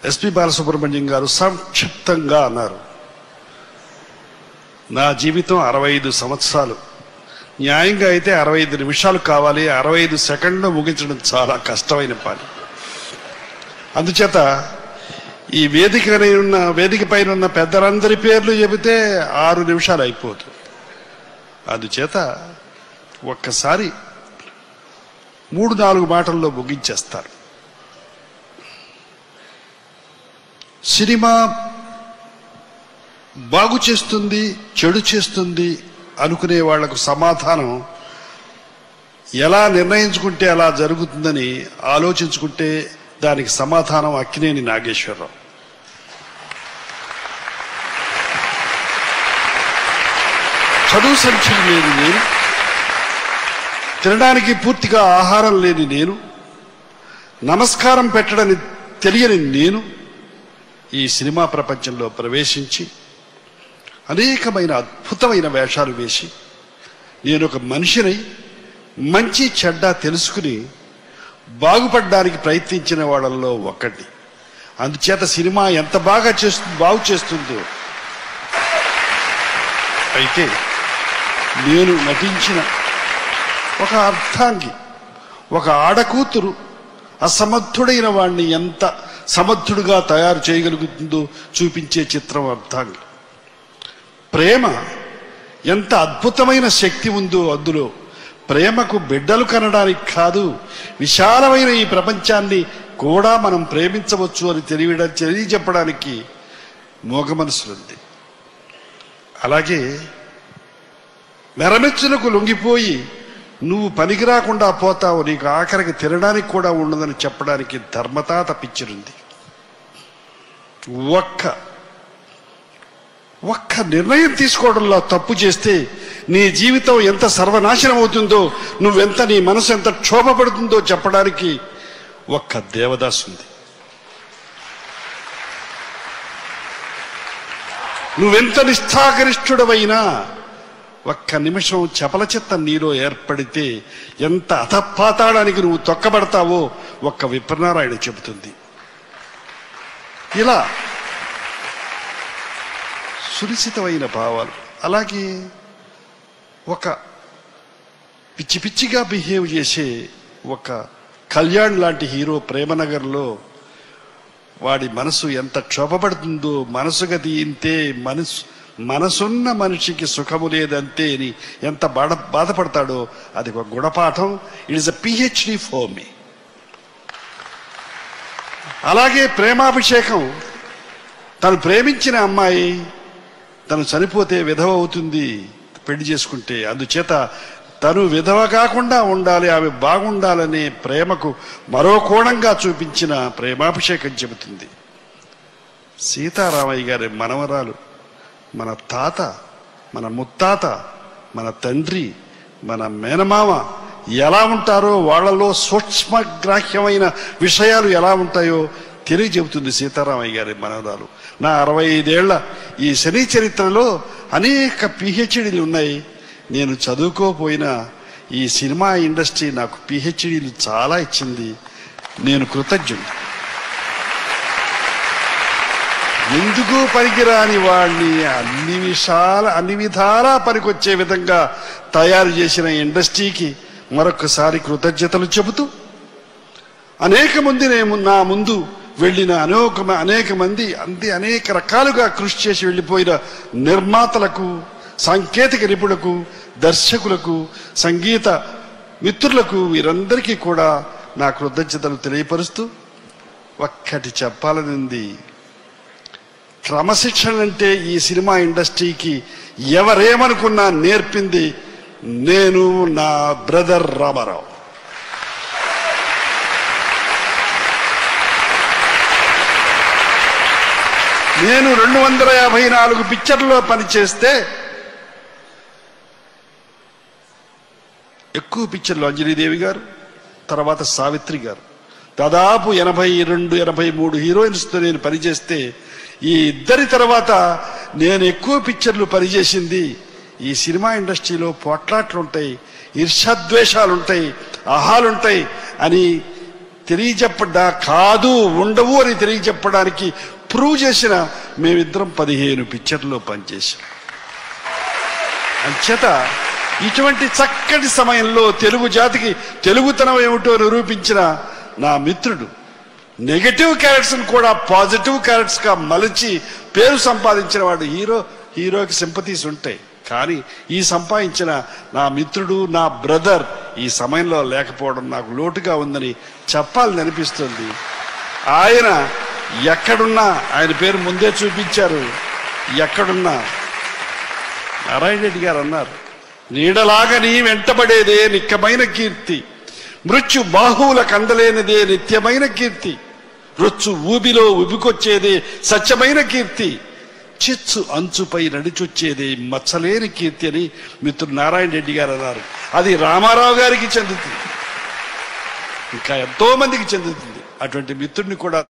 SP Balasubrahmanyam గారు సంక్షిప్తంగా అన్నారు, నా జీవితం 65 సంవత్సరాలు, న్యాయంగా అయితే 65 నిమిషాలు కావాలి, 65 సెకండ్లు ముగించడం చాలా కష్టమైన పని. అందుచేత ఈ వేదిక పైన ఉన్న పెద్దలందరి పేర్లు చెబితే 6 నిమిషాలు అయిపోతుంది. అందుచేత ఒక్కసారి 3-4 మాటల్లో ముగించేస్తారు. సినిమా బాగు చేస్తుంది, చెడు చేస్తుంది అనుకునే వాళ్లకు సమాధానం ఎలా నిర్ణయించుకుంటే అలా జరుగుతుందని ఆలోచించుకుంటే దానికి సమాధానం అక్కినేని నాగేశ్వరరావు. చదువు సంఖ్యలు లేని నేను, తినడానికి పూర్తిగా ఆహారం లేని నేను, నమస్కారం పెట్టడని తెలియని నేను ఈ సినిమా ప్రపంచంలో ప్రవేశించి అనేకమైన అద్భుతమైన వేషాలు వేసి నేను ఒక మనిషిని మంచి చెడ్డ తెలుసుకుని బాగుపడడానికి ప్రయత్నించిన వాళ్ళల్లో ఒకటి. అందుచేత సినిమా ఎంత బాగు చేస్తుందో, అయితే నేను నటించిన ఒక అర్థాంగి, ఒక ఆడకూతురు అసమర్థుడైన వాణ్ణి ఎంత సమర్థుడుగా తయారు చేయగలుగుతుందో చూపించే చిత్రం అర్థాంగి. ప్రేమ ఎంత అద్భుతమైన శక్తి ఉందో అందులో, ప్రేమకు బిడ్డలు కనడానికి కాదు, విశాలమైన ఈ ప్రపంచాన్ని కూడా మనం ప్రేమించవచ్చు అని తెలియజెప్పడానికి మోగ మనసులుంది. అలాగే మెరమెచ్చులకు లొంగిపోయి నువ్వు పనికి రాకుండా పోతావు, నీకు ఆఖరికి తినడానికి కూడా ఉండదని చెప్పడానికి ధర్మతాత పిక్చరుంది. ఒక్క నిర్ణయం తీసుకోవడంలో తప్పు చేస్తే నీ జీవితం ఎంత సర్వనాశనం అవుతుందో, నువ్వెంత, నీ మనసు ఎంత క్షోభపడుతుందో చెప్పడానికి ఒక్క దేవదాసు ఉంది. నువ్వెంత నిష్ఠాగరిష్ఠుడవైనా ఒక్క నిమిషం చపల చిత్తం నీలో ఏర్పడితే ఎంత అధపాతాళానికి నువ్వు తొక్కబడతావో ఒక్క విప్రనారాయణ చెబుతుంది. ఇలా సునిశ్చితమైన భావాలు. అలాగే ఒక పిచ్చి పిచ్చిగా బిహేవ్ చేసే ఒక కళ్యాణ్ లాంటి హీరో ప్రేమనగర్లో వాడి మనసు ఎంత క్షోభపడుతుందో, మనసు గతి ఇంతే, మనసున్న మనిషికి సుఖము లేదంతే అని ఎంత బాధపడతాడో అది ఒక గుణపాఠం. It is a PhD for me. అలాగే ప్రేమాభిషేకం, తను ప్రేమించిన అమ్మాయి తను చనిపోతే విధవ అవుతుంది పెళ్లి చేసుకుంటే, అందుచేత తను విధవ కాకుండా ఉండాలి, ఆమె బాగుండాలనే ప్రేమకు మరో కోణంగా చూపించిన ప్రేమాభిషేకం చెబుతుంది. సీతారామయ్య గారి మనవరాలు, మన తాత, మన ముత్తాత, మన తండ్రి, మన మేనమామ ఎలా ఉంటారో, వాళ్లలో సూక్ష్మగ్రాహ్యమైన విషయాలు ఎలా ఉంటాయో తెలియజెబుతుంది సీతారామయ్య గారి మనవరాలు. నా 65 ఏళ్ల ఈ శని చరిత్రలో అనేక PhDలు ఉన్నాయి. నేను చదువుకోపోయినా ఈ సినిమా ఇండస్ట్రీ నాకు PhDలు చాలా ఇచ్చింది. నేను కృతజ్ఞుడు. ఎందుకు పనికిరాని వాడిని అన్ని విధాలా పనికొచ్చే విధంగా తయారు చేసిన ఇండస్ట్రీకి మరొకసారి కృతజ్ఞతలు చెబుతూ, అనేక మంది నా ముందు వెళ్ళిన అనేక మంది అనేక రకాలుగా కృషి చేసి వెళ్ళిపోయిన నిర్మాతలకు, సాంకేతిక నిపుణులకు, దర్శకులకు, సంగీత మిత్రులకు, వీరందరికీ కూడా నా కృతజ్ఞతలు తెలియపరుస్తూ ఒక్కటి చెప్పాలనుంది. క్రమశిక్షణ అంటే ఈ సినిమా ఇండస్ట్రీకి ఎవరేమనుకున్నా నేర్పింది నేను, నా బ్రదర్ రామారావు. నేను 254 పిక్చర్లో పనిచేస్తే ఎక్కువ పిక్చర్లు అంజలీదేవి గారు, తర్వాత సావిత్రి గారు, దాదాపు 82-83 హీరోయిన్స్తో నేను పనిచేస్తే, ఈ ఇద్దరి తర్వాత నేను ఎక్కువ పిక్చర్లు పనిచేసింది. ఈ సినిమా ఇండస్ట్రీలో పోట్లాట్లుంటాయి, ఈర్ష్యాద్వేషాలుంటాయి, అహాలుంటాయి అని తెలియజెప్పడా కాదు ఉండవు అని తెలియజెప్పడానికి ప్రూవ్ చేసిన మేమిద్దరం 15 పిక్చర్లో పనిచేశాం. అంచేత ఇటువంటి చక్కటి సమయంలో తెలుగు జాతికి తెలుగుతనం ఏమిటో నిరూపించిన నా మిత్రుడు నెగటివ్ క్యారెక్టర్స్ని కూడా పాజిటివ్ క్యారెక్టర్స్గా మలిచి పేరు సంపాదించిన వాడు. హీరోకి సింపతీస్ ఉంటాయి, కానీ ఈ సంపాదించిన నా మిత్రుడు, నా బ్రదర్ ఈ సమయంలో లేకపోవడం నాకు లోటుగా ఉందని చెప్పాలని అనిపిస్తుంది. ఆయన ఎక్కడున్నా, ఆయన పేరు ముందే చూపించారు, ఎక్కడున్నా నారాయణ రెడ్డి గారు అన్నారు, నీడలాగా నీ వెంటబడేదే నిక్కమైన కీర్తి, మృత్యు బాహువుల కందలేనిదే నిత్యమైన కీర్తి, రొచ్చు ఊబిలో ఉబికొచ్చేదే సత్యమైన కీర్తి, చిచ్చు అంచుపై నడిచొచ్చేదే మచ్చలేని కీర్తి అని మిత్రుడు నారాయణ రెడ్డి గారు అన్నారు. అది రామారావు గారికి చెందుతుంది, ఇంకా ఎంతో మందికి చెందుతుంది. అటువంటి మిత్రుడిని కూడా